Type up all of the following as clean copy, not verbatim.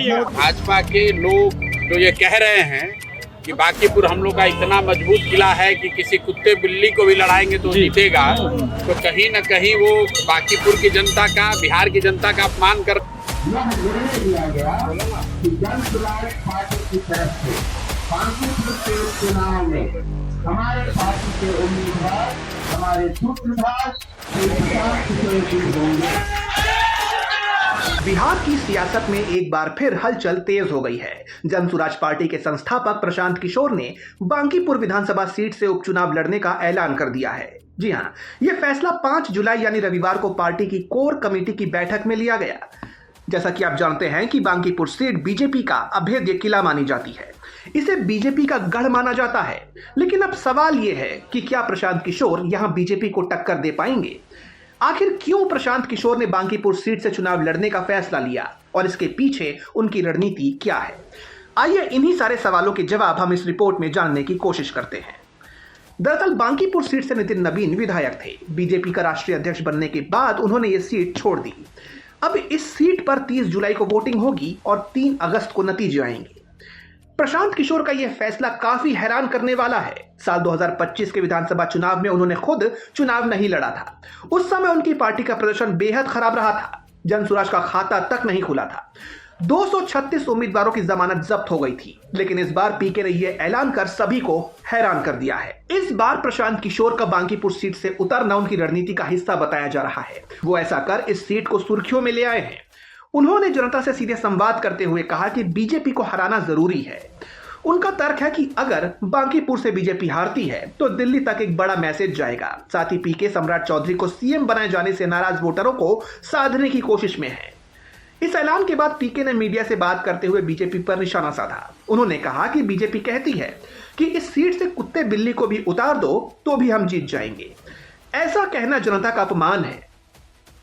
कहिएगा। भाजपा के लोग जो ये कह रहे हैं कि बांकीपुर हम लोग का इतना मजबूत किला है कि किसी कुत्ते बिल्ली को भी लड़ाएंगे तो जीतेगा, तो कहीं न कहीं वो बांकीपुर की जनता का, बिहार की जनता का अपमान कर। यह निर्णय लिया गया कि जनसुराज पार्टी की तरफ से बांकीपुर के चुनाव में हमारे पार्टी के उम्मीदवार हमारे सूत्रधार होंगे। बिहार की सियासत में एक बार फिर हलचल तेज हो गई है। जनसुराज पार्टी के संस्थापक प्रशांत किशोर ने बांकीपुर विधानसभा सीट से उपचुनाव लड़ने का ऐलान कर दिया है। जी हां, यह फैसला 5 जुलाई यानी रविवार को पार्टी की कोर कमेटी की बैठक में लिया गया। जैसा कि आप जानते हैं कि बांकीपुर सीट बीजेपी का अभेद्य किला मानी जाती है, इसे बीजेपी का गढ़ माना जाता है। लेकिन अब सवाल यह है कि क्या प्रशांत किशोर यहां बीजेपी को टक्कर दे पाएंगे? आखिर क्यों प्रशांत किशोर ने बांकीपुर सीट से चुनाव लड़ने का फैसला लिया और इसके पीछे उनकी रणनीति क्या है? आइए इन्हीं सारे सवालों के जवाब हम इस रिपोर्ट में जानने की कोशिश करते हैं। दरअसल बांकीपुर सीट से नितिन नवीन विधायक थे। बीजेपी का राष्ट्रीय अध्यक्ष बनने के बाद उन्होंने ये सीट छोड़ दी। अब इस सीट पर 30 जुलाई को वोटिंग होगी और 3 अगस्त को नतीजे आएंगे। प्रशांत किशोर का यह फैसला काफी हैरान करने वाला है। साल 2025 के विधानसभा चुनाव में उन्होंने खुद चुनाव नहीं लड़ा था। उस समय उनकी पार्टी का प्रदर्शन बेहद खराब रहा था। जनसुराज का खाता तक नहीं खुला था। 236 उम्मीदवारों की जमानत जब्त हो गई थी। लेकिन इस बार पीके ने यह ऐलान कर सभी को हैरान कर दिया है। इस बार प्रशांत किशोर का बांकीपुर सीट से उतरना उनकी रणनीति का हिस्सा बताया जा रहा है। वो ऐसा कर इस सीट को सुर्खियों में ले आए हैं। उन्होंने जनता से सीधे संवाद करते हुए कहा कि बीजेपी को हराना जरूरी है। उनका तर्क है कि अगर बांकीपुर से बीजेपी हारती है तो दिल्ली तक एक बड़ा मैसेज जाएगा। साथ ही पीके सम्राट चौधरी को सीएम बनाए जाने से नाराज वोटरों को साधने की कोशिश में है। इस ऐलान के बाद पीके ने मीडिया से बात करते हुए बीजेपी पर निशाना साधा। उन्होंने कहा कि बीजेपी कहती है कि इस सीट से कुत्ते बिल्ली को भी उतार दो तो भी हम जीत जाएंगे। ऐसा कहना जनता का अपमान है।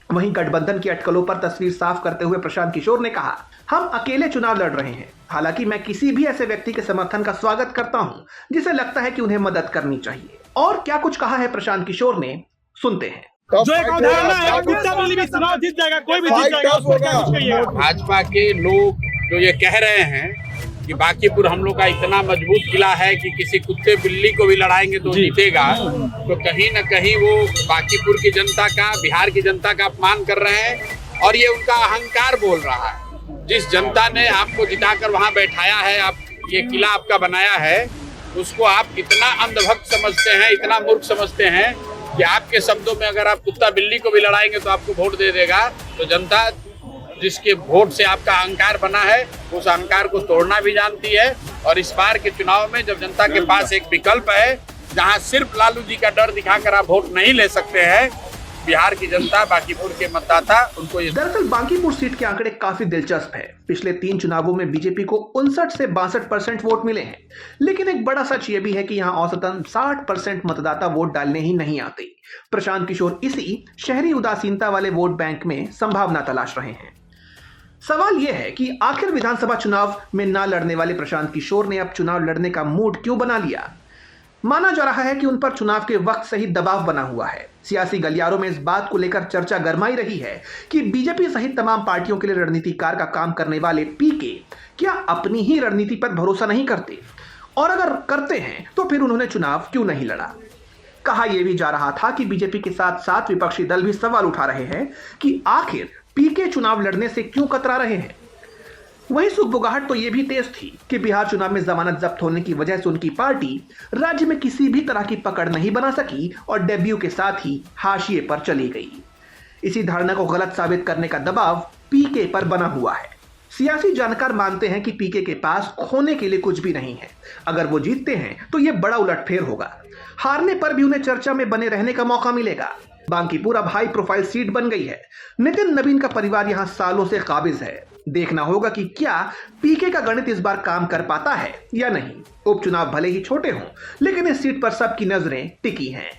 वहीं गठबंधन की अटकलों पर तस्वीर साफ करते हुए प्रशांत किशोर ने कहा, हम अकेले चुनाव लड़ रहे हैं। हालांकि मैं किसी भी ऐसे व्यक्ति के समर्थन का स्वागत करता हूं जिसे लगता है कि उन्हें मदद करनी चाहिए। और क्या कुछ कहा है प्रशांत किशोर ने, सुनते हैं। जो एक अवधारणा है, कुत्ता बिल्ली भी चुनाव जीत जाएगा, कोई भी जीत जाएगा, उसमें क्या कुछ कहिएगा। भाजपा के लोग जो ये कह रहे हैं कि बांकीपुर हम लोग का इतना मजबूत किला है कि किसी कुत्ते बिल्ली को भी लड़ाएंगे तो जीतेगा, तो कहीं न कहीं वो बांकीपुर की जनता का, बिहार की जनता का अपमान कर रहे हैं और ये उनका अहंकार बोल रहा है। जिस जनता ने आपको जिताकर वहां बैठाया है, आप ये किला आपका बनाया है, उसको आप इतना अंधभक्त समझते हैं, इतना मूर्ख समझते हैं कि आपके शब्दों में अगर आप कुत्ता बिल्ली को भी लड़ाएंगे तो आपको वोट दे देगा। तो जनता जिसके वोट से आपका अहंकार बना है, उस अहंकार को तोड़ना भी जानती है। और इस बार के चुनाव में जब जनता के पास एक विकल्प है जहां सिर्फ लालू जी का डर दिखाकर आप वोट नहीं ले सकते हैं, बिहार की जनता, बांकीपुर के मतदाता उनको ये। दरअसल बांकीपुर सीट के आंकड़े काफी दिलचस्प है। पिछले 3 चुनावों में बीजेपी को 59 से 62% वोट मिले हैं। लेकिन एक बड़ा सच यह भी है कि यहाँ औसतन 60% मतदाता वोट डालने ही नहीं आते। प्रशांत किशोर इसी शहरी उदासीनता वाले वोट बैंक में संभावना तलाश रहे हैं। सवाल यह है कि आखिर विधानसभा चुनाव में ना लड़ने वाले प्रशांत किशोर ने अब चुनाव लड़ने का मूड क्यों बना लिया? माना जा रहा है कि उन पर चुनाव के वक्त से ही दबाव बना हुआ है। सियासी गलियारों में इस बात को लेकर चर्चा गरमाई रही है कि बीजेपी सहित तमाम पार्टियों के लिए रणनीतिकार का काम करने वाले पीके क्या अपनी ही रणनीति पर भरोसा नहीं करते, और अगर करते हैं तो फिर उन्होंने चुनाव क्यों नहीं लड़ा? कहा यह भी जा रहा था कि बीजेपी के साथ साथ विपक्षी दल भी सवाल उठा रहे हैं कि आखिर पीके चुनाव लड़ने से क्यों कतरा रहे हैं। वहीं सुगबुगाहट तो यह भी तेज थी कि बिहार चुनाव में जमानत जब्त होने की वजह से उनकी पार्टी राज्य में किसी भी तरह की पकड़ नहीं बना सकी और डेब्यू के साथ ही हाशिए पर चली गई। इसी धारणा को गलत साबित करने का दबाव पीके पर बना हुआ है। सियासी जानकार मानते हैं कि पीके के पास खोने के लिए कुछ भी नहीं है। अगर वो जीतते हैं तो यह बड़ा उलटफेर होगा। हारने पर भी उन्हें चर्चा में बने रहने का मौका मिलेगा। बांकीपुर अब हाई प्रोफाइल सीट बन गई है। नितिन नवीन का परिवार यहां सालों से काबिज है। देखना होगा कि क्या पीके का गणित इस बार काम कर पाता है या नहीं। उपचुनाव भले ही छोटे हों, लेकिन इस सीट पर सबकी नजरें टिकी हैं।